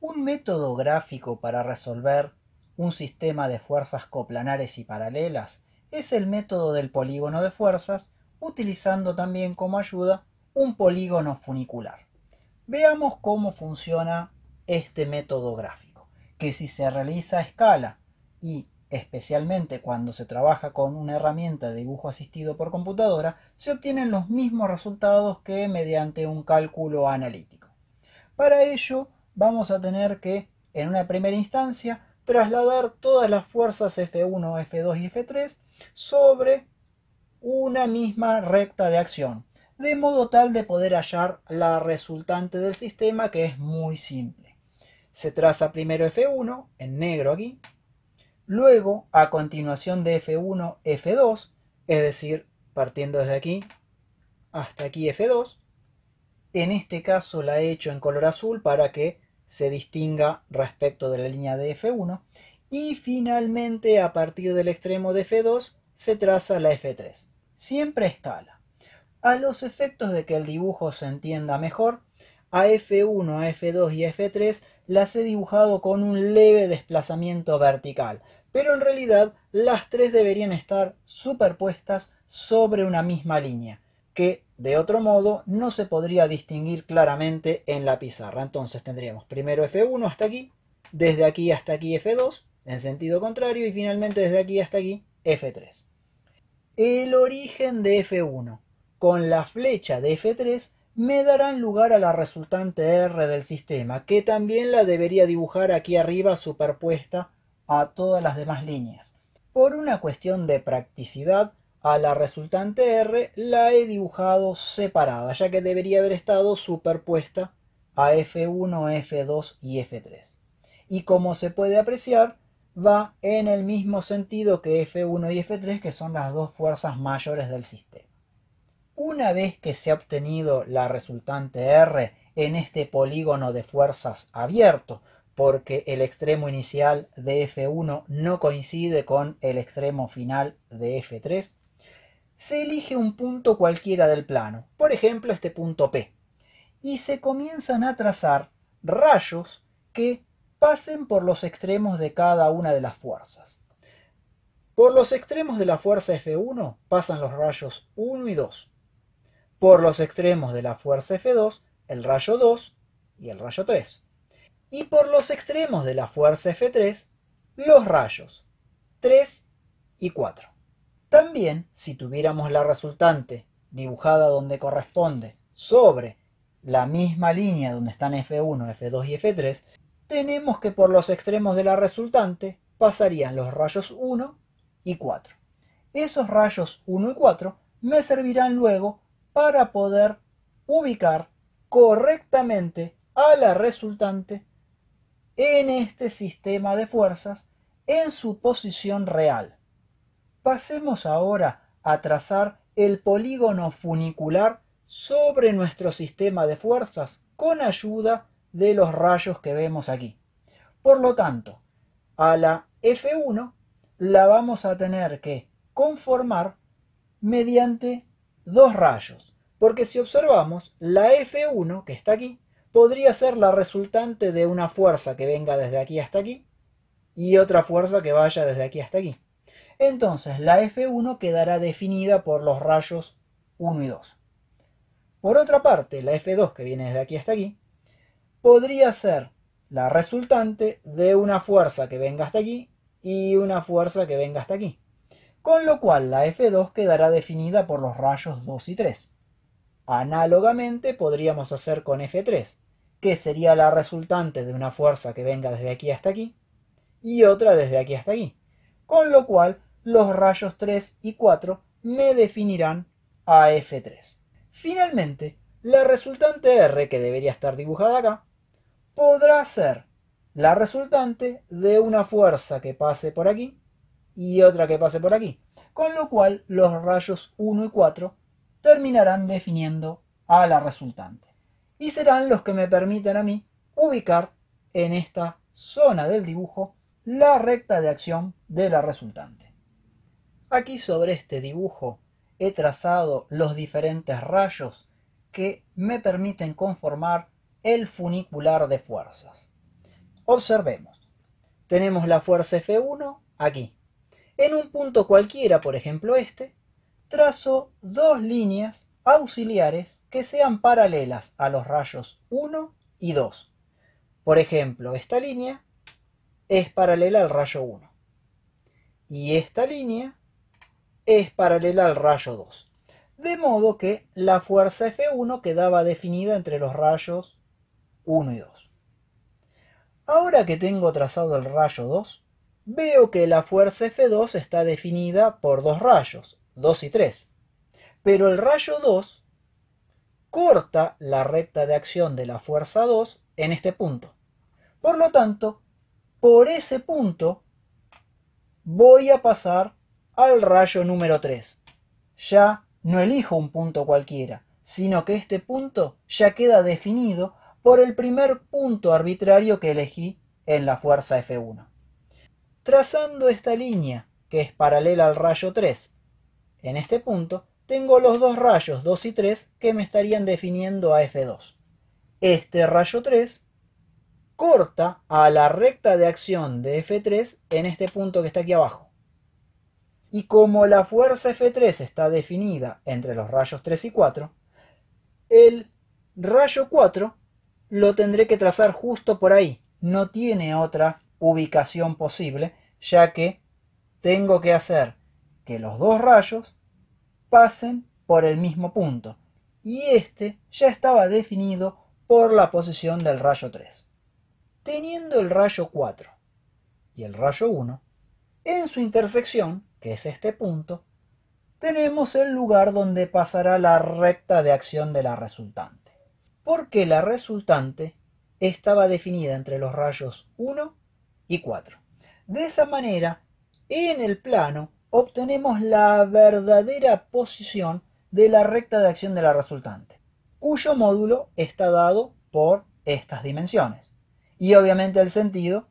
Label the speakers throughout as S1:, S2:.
S1: Un método gráfico para resolver un sistema de fuerzas coplanares y paralelas es el método del polígono de fuerzas, utilizando también como ayuda un polígono funicular. Veamos cómo funciona este método gráfico, que si se realiza a escala y especialmente cuando se trabaja con una herramienta de dibujo asistido por computadora, se obtienen los mismos resultados que mediante un cálculo analítico. Para ello vamos a tener que, en una primera instancia, trasladar todas las fuerzas F1, F2 y F3 sobre una misma recta de acción, de modo tal de poder hallar la resultante del sistema, que es muy simple. Se traza primero F1, en negro aquí, luego a continuación de F1, F2, es decir, partiendo desde aquí hasta aquí F2. En este caso la he hecho en color azul para que se distinga respecto de la línea de F1. Y finalmente, a partir del extremo de F2, se traza la F3. Siempre a escala. A los efectos de que el dibujo se entienda mejor, a F1, a F2 y a F3 las he dibujado con un leve desplazamiento vertical, pero en realidad las tres deberían estar superpuestas sobre una misma línea, que de otro modo no se podría distinguir claramente en la pizarra. Entonces tendríamos primero F1 hasta aquí, desde aquí hasta aquí F2, en sentido contrario, y finalmente desde aquí hasta aquí F3. El origen de F1 con la flecha de F3 me darán lugar a la resultante R del sistema, que también la debería dibujar aquí arriba superpuesta a todas las demás líneas. Por una cuestión de practicidad, a la resultante R la he dibujado separada, ya que debería haber estado superpuesta a F1, F2 y F3. Y como se puede apreciar, va en el mismo sentido que F1 y F3, que son las dos fuerzas mayores del sistema. Una vez que se ha obtenido la resultante R en este polígono de fuerzas abierto, porque el extremo inicial de F1 no coincide con el extremo final de F3, se elige un punto cualquiera del plano, por ejemplo este punto P, y se comienzan a trazar rayos que pasen por los extremos de cada una de las fuerzas. Por los extremos de la fuerza F1 pasan los rayos 1 y 2. Por los extremos de la fuerza F2, el rayo 2 y el rayo 3. Y por los extremos de la fuerza F3, los rayos 3 y 4. También, si tuviéramos la resultante dibujada donde corresponde sobre la misma línea donde están F1, F2 y F3, tenemos que por los extremos de la resultante pasarían los rayos 1 y 4. Esos rayos 1 y 4 me servirán luego para poder ubicar correctamente a la resultante en este sistema de fuerzas en su posición real. Pasemos ahora a trazar el polígono funicular sobre nuestro sistema de fuerzas con ayuda de los rayos que vemos aquí. Por lo tanto, a la F1 la vamos a tener que conformar mediante dos rayos, porque si observamos, la F1 que está aquí podría ser la resultante de una fuerza que venga desde aquí hasta aquí y otra fuerza que vaya desde aquí hasta aquí. Entonces la F1 quedará definida por los rayos 1 y 2. Por otra parte, la F2 que viene desde aquí hasta aquí podría ser la resultante de una fuerza que venga hasta aquí y una fuerza que venga hasta aquí, con lo cual la F2 quedará definida por los rayos 2 y 3. Análogamente podríamos hacer con F3, que sería la resultante de una fuerza que venga desde aquí hasta aquí y otra desde aquí hasta aquí, con lo cual los rayos 3 y 4 me definirán a F3. Finalmente, la resultante R, que debería estar dibujada acá, podrá ser la resultante de una fuerza que pase por aquí y otra que pase por aquí, con lo cual los rayos 1 y 4 terminarán definiendo a la resultante y serán los que me permiten a mí ubicar en esta zona del dibujo la recta de acción de la resultante. Aquí sobre este dibujo he trazado los diferentes rayos que me permiten conformar el funicular de fuerzas. Observemos. Tenemos la fuerza F1 aquí. En un punto cualquiera, por ejemplo este, trazo dos líneas auxiliares que sean paralelas a los rayos 1 y 2. Por ejemplo, esta línea es paralela al rayo 1 y esta línea es paralela al rayo 2. De modo que la fuerza F1 quedaba definida entre los rayos 1 y 2. Ahora que tengo trazado el rayo 2, veo que la fuerza F2 está definida por dos rayos, 2 y 3. Pero el rayo 2 corta la recta de acción de la fuerza 2 en este punto. Por lo tanto, por ese punto voy a pasar al rayo número 3. Ya no elijo un punto cualquiera, sino que este punto ya queda definido por el primer punto arbitrario que elegí en la fuerza F1. Trazando esta línea, que es paralela al rayo 3, en este punto tengo los dos rayos 2 y 3 que me estarían definiendo a F2. Este rayo 3 corta a la recta de acción de F3 en este punto que está aquí abajo. Y como la fuerza F3 está definida entre los rayos 3 y 4, el rayo 4 lo tendré que trazar justo por ahí. No tiene otra ubicación posible, ya que tengo que hacer que los dos rayos pasen por el mismo punto. Y este ya estaba definido por la posición del rayo 3. Teniendo el rayo 4 y el rayo 1, en su intersección, que es este punto, tenemos el lugar donde pasará la recta de acción de la resultante. Porque la resultante estaba definida entre los rayos 1 y 4. De esa manera, en el plano obtenemos la verdadera posición de la recta de acción de la resultante, cuyo módulo está dado por estas dimensiones. Y obviamente el sentido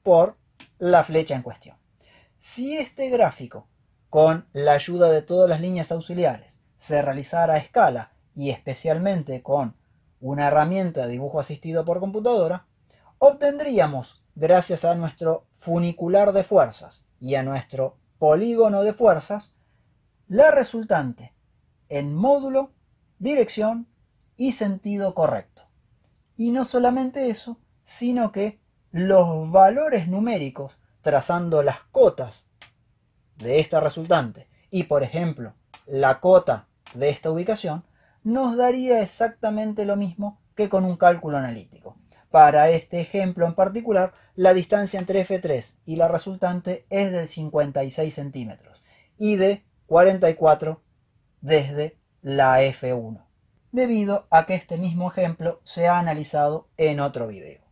S1: por la flecha en cuestión. Si este gráfico, con la ayuda de todas las líneas auxiliares, se realizara a escala y especialmente con una herramienta de dibujo asistido por computadora, obtendríamos, gracias a nuestro funicular de fuerzas y a nuestro polígono de fuerzas, la resultante en módulo, dirección y sentido correcto. Y no solamente eso, sino que los valores numéricos, trazando las cotas de esta resultante y, por ejemplo, la cota de esta ubicación, nos daría exactamente lo mismo que con un cálculo analítico. Para este ejemplo en particular, la distancia entre F3 y la resultante es de 56 centímetros y de 44 desde la F1, debido a que este mismo ejemplo se ha analizado en otro video.